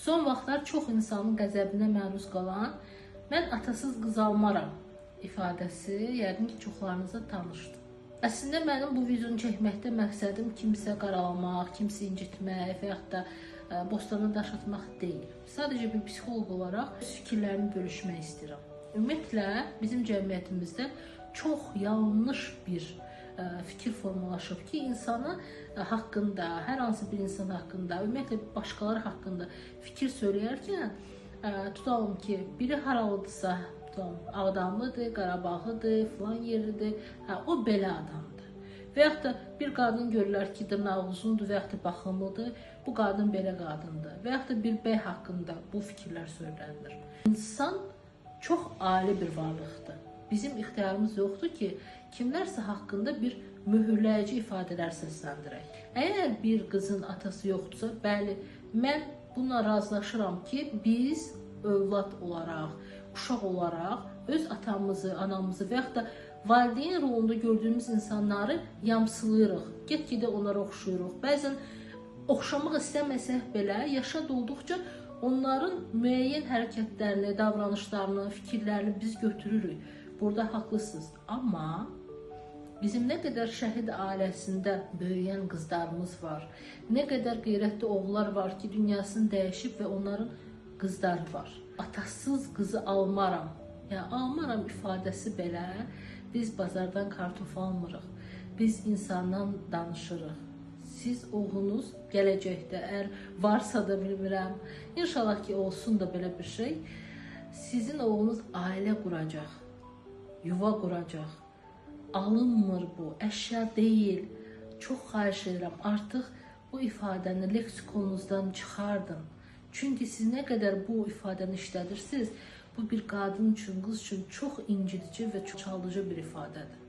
Son vaxtlar çox insanın qəzəbinə məruz qalan "mən atasız qız almaram" ifadəsi yəqin ki, çoxlarınıza tanışdır. Əslində mənim bu videonu çəkməkdə məqsədim kimsə qaralamaq, kimsə incitmək və yaxud da bostana daş atmaq deyil. Sadəcə bir psixoloq olaraq öz fikirlərimi bölüşmək istəyirəm. Ümumiyyətlə, bizim cəmiyyətimizdə çox yanlış bir fikir formalaşıb ki, insanı haqqında, hər hansı bir insan haqqında, ümumiyyətlə başqaları haqqında fikir söyləyərkən tutalım ki, biri haralıdırsa, Ağdamlıdır, Qarabağlıdır, filan yerlidir, o belə adamdır. Və yaxud da bir qadın görürlər ki, dırnağı uzundur və yaxud da baxımlıdır, bu qadın belə qadındır. Və yaxud da bir bəy haqqında bu fikirlər söylənilir. İnsan çox ali bir varlıqdır. Bizim ixtiyarımız yoxdur ki, kimlərsə haqqında bir mühürləyici ifadələr səsləndirək. Əgər bir qızın atası yoxdursa, bəli, mən buna razılaşıram ki, biz övlad olaraq, uşaq olaraq öz atamızı, anamızı və yaxud da valideyn rolunda gördüyümüz insanları yamsılayırıq, get-gedə onlara oxşuyuruq. Bəzən oxşamaq istəməsək belə, yaşa dolduqca onların müəyyən hərəkətlərini, davranışlarını, fikirlərini biz götürürük. Burada haqlısınız. Amma bizim nə qədər şəhid ailəsində böyüyən qızlarımız var, nə qədər qeyrətli oğullar var ki, dünyasını dəyişib və onların qızları var. Atasız qızı almaram, yəni almaram ifadəsi belə, biz bazardan kartof almırıq, biz insandan danışırıq. Siz oğlunuz gələcəkdə, əgər varsa da bilmirəm, inşallah ki, olsun da belə bir şey, sizin oğlunuz ailə quracaq, yuva quracaq. Alınmır bu, əşya deyil. Çox xahiş edirəm, artıq bu ifadəni leksikonunuzdan çıxardın. Çünki siz nə qədər bu ifadəni işlədirsiniz, bu bir qadın üçün, qız üçün çox incidici və çox çaldıcı bir ifadədir.